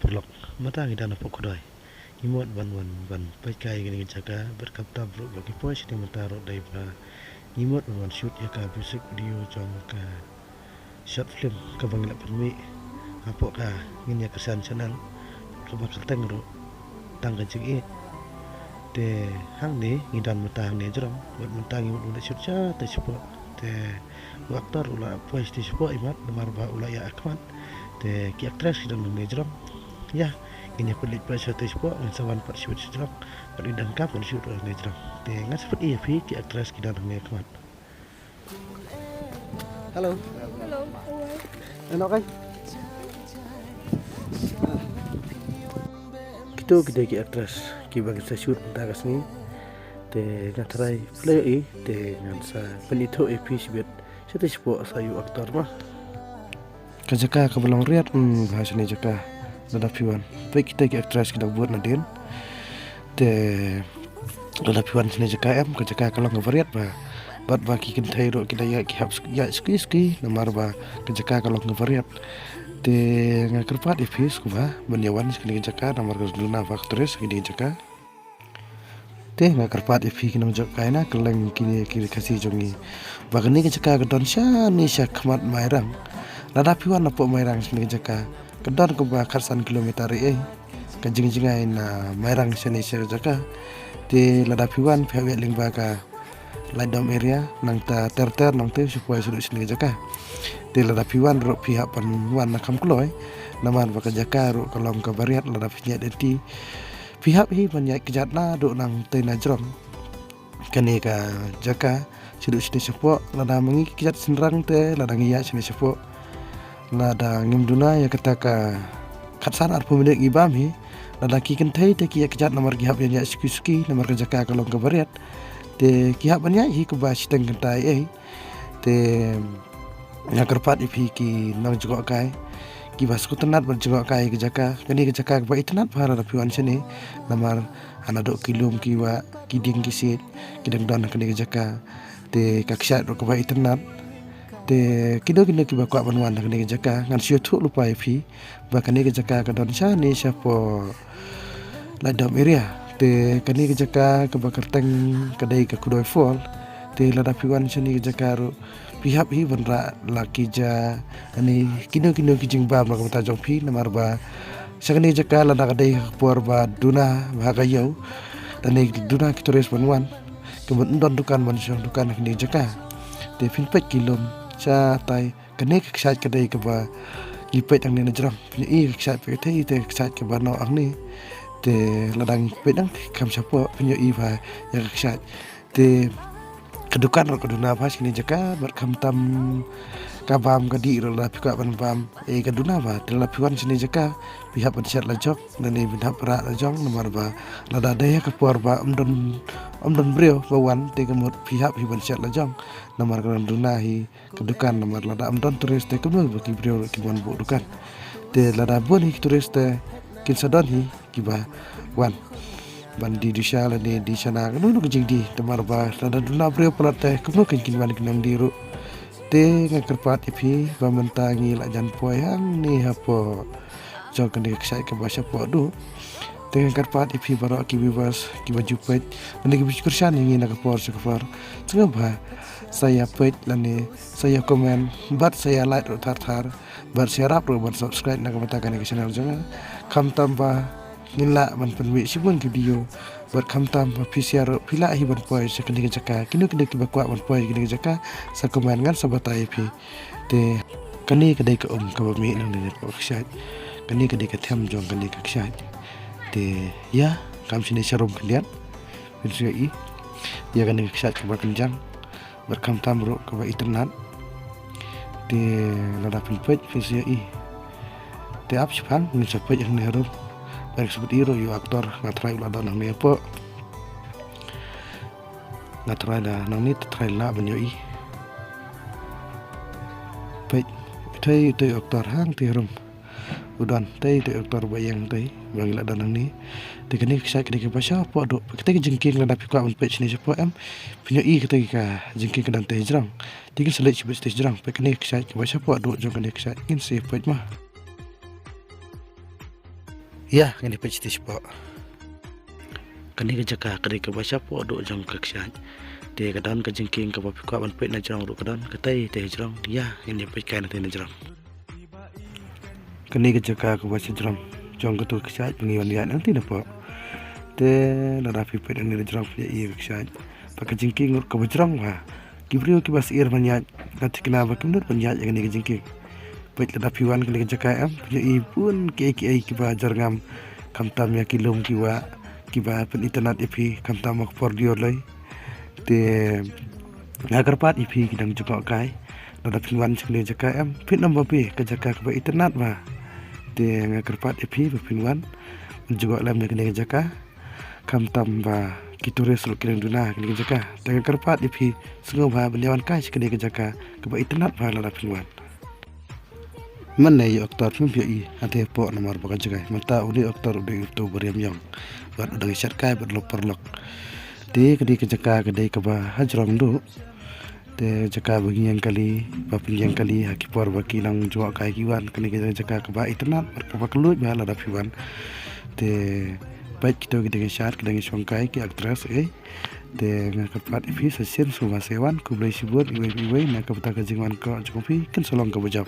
perlok mata kita na pokudai imot ban pakai gini jaga berkata bro bagi pos ni mata ro dai ba imot ban shoot ya ka music video jong ka short film ka bangla permi apo ka ngin ya kesan channel ka bakal tengro tangga jing te hang ni ngidan mata ni jrom buat mata imot udah shoot cha te support te aktor ula pos di support imat nomor ba ula ya akmat te ki aktris sedang menejram ya ini pelit pas satu sport dengan sawan part shoot sedang pada dan kap pun shoot menejram te ngas seperti fi ki aktris kita dengan kawan. Halo enak kan kita ki aktris ki bagi sa shoot tagas ni te ngatrai play te ngansa pelito epi sibet satu sport sayu aktor mah kajaka ka belong riat bahasa ni jaka nada piwan baik kita ki aktris kita buat nadin te nada piwan sini jaka kajaka kalau ngavariat ba bat baki kin thairo kita ya ki hab ya ski namar ba kajaka kalau ngavariat te ngakerpat ifis ku ba banyawan sini jaka namar duna faktores kini jaka te ngakerpat ifi kini jaka ina keleng kini kasih jongi bagani kajaka gadon sya ni sya khmat mairang nada piwan napo mairang sini jaka kedon ke bakar kilometer ke jing-jingai na mairang sini jaka di lada piwan pihak lingba ka ladom area nang ta ter nang te supaya sudut sini jaka di lada piwan ro pihak panwan nakam kloi naman baka jaka ro kolom ka bariat lada pinya deti pihak hi banyak kejatna do nang te najrom kani ka jaka sudut sini sepo lada mengi kejat senrang te lada ngiya sini sepo nada ngimduna ya ketaka katsan ar pemilik ibam hi nada ki kentai te ki kejat nomor gihap yang ya ski nomor kejaka kalau ke bariat te gihap banyak hi ke bas teng kentai te ngakerpat ipi ki nang jogok kai ki bas ku tenat berjogok kai kejaka kani kejaka ba itnat para rapiwan sini nomor anado kilum ki wa kiding kisit kidang don kani kejaka te kaksat ro ke ba itnat te kido ki bakwa banwan dengan jaka ngan sio tu lupa fi bakane ke jaka ka don sha ni siapo ladam area te kani ke jaka ke bakar teng kadai ke kudoi fall te lada piwan sini ke jaka ro pihap hi banra laki ja ani kido ki jing ba ma ta jong fi namar ba sakani jaka lada kadai por ba duna ba gayau ani duna ki tores banwan ke don dukan manusia dukan ni jaka te fin pek kilom cha tai kene kesat kedai ke ba ngipet ang ni najram ni kesat pe te kesat ke ba no ang ni te ladang pedang kam sapo penyo i ba ya kesat te kedukan ro keduna pas kini jaka berkam tam kabam kadi ro la pika ban bam keduna ba te la piwan sini jaka pihak pensiat lajok dan ni bidap ra lajong nomor ba lada daya ke puar ba omdon brio bawan te kemut pihak hi pensiat lajong nomor keduna hi kedukan nomor lada omdon turis te kemut bagi brio ki bon bu dukan te lada bon hi turis te kin sadon hi ki ba wan bandi disha la ni di sana nu jing di temar ba lada duna brio pelat te kemut kin ban kinang diru te ngakerpat ipi ba mentangi la jan poyang ni hapo jong kan kesai ke bahasa po du te ngakerpat ipi baro ki bibas ki baju pet ni ki kursan ni nak por sekafar tengah ba saya pet lani saya komen bat saya like ro thar bat share up ro bat subscribe nak matakan ke channel jangan kam tambah nila man penwi sibun video buat kam tambah PCR pila hi ban poi sekali ke jaka kini ki bakwa ban poi kini ke jaka sa komen ngan sabat IP te kani kedai ke ka bami nang ni ko ksat kani kedai ke them jong kani ke ksat te ya kam sini serum kalian video i ya kani ke ksat ke kenjang berkam tambro ke internet te lada pet video i te ap sipan ni sepet yang neru baik seperti itu yu aktor ngatrai lada nang ni apa ngatrai dah nang ni trai la banyo i pet tei aktor hang ti rum udan tei aktor bayang tei bagi lada nang ni te kini kisah kini ke pasha apa do kita jengking lada pikwa un pet sini siapa banyo i kita ka jengking ke dan tei jrang tinggal selit sibut tei jrang pe kini kisah ke pasha apa do jong kini kisah ingin se pet mah Ya, ini peciti po. Kani ka jaka kadi ka basya po do jang kaksyan. Te kadan ka jengking ka papi kwa ban pe na jang do kadan katai te jang. Ya, ini peckai na te na jang. Kani ka jaka ka basya jang. Jang ka tu kaksyan pengiwan ya nanti na po. Te na rapi pe na jang ya iya kaksyan. Pakai jengking ka bajrang wa. Kibrio ki bas ir banyak nanti kenapa kendur banyak yang ni ka jengking. Baik la rapi wan kani ka jaka am ya i pun ke ki ba jarngam kam tam ya kilom ki wa kiba pen internet ipi kam tam mak por dio lai te agar pat ipi kidang joko kai na pingwan chikle jaka am pit number p ka jaka ka internet ma te agar pat ipi pingwan juga lam ne kene jaka kam tam ba kitore sul kene duna kene jaka te agar pat ipi sungo ba benyawan kai kene jaka ka internet ba la pingwan mana ya aktor film ya ate po nomor baga jagai mata uni aktor udah itu beriam yang buat udah isat kai buat perlok de kedi kejaka kedai kaba hajrong do te jaka bagi yang kali bapin yang kali hakipor baki lang jua kai kiwan kene kejaka kaba internet berkaba kelut ba la dapiwan te baik kita gede gesat kedai songkai ki aktris te ngakapat ifi sesien suma sewan kublai sibut iwe nak kapta kajingwan ko jokopi kan solong ka bujap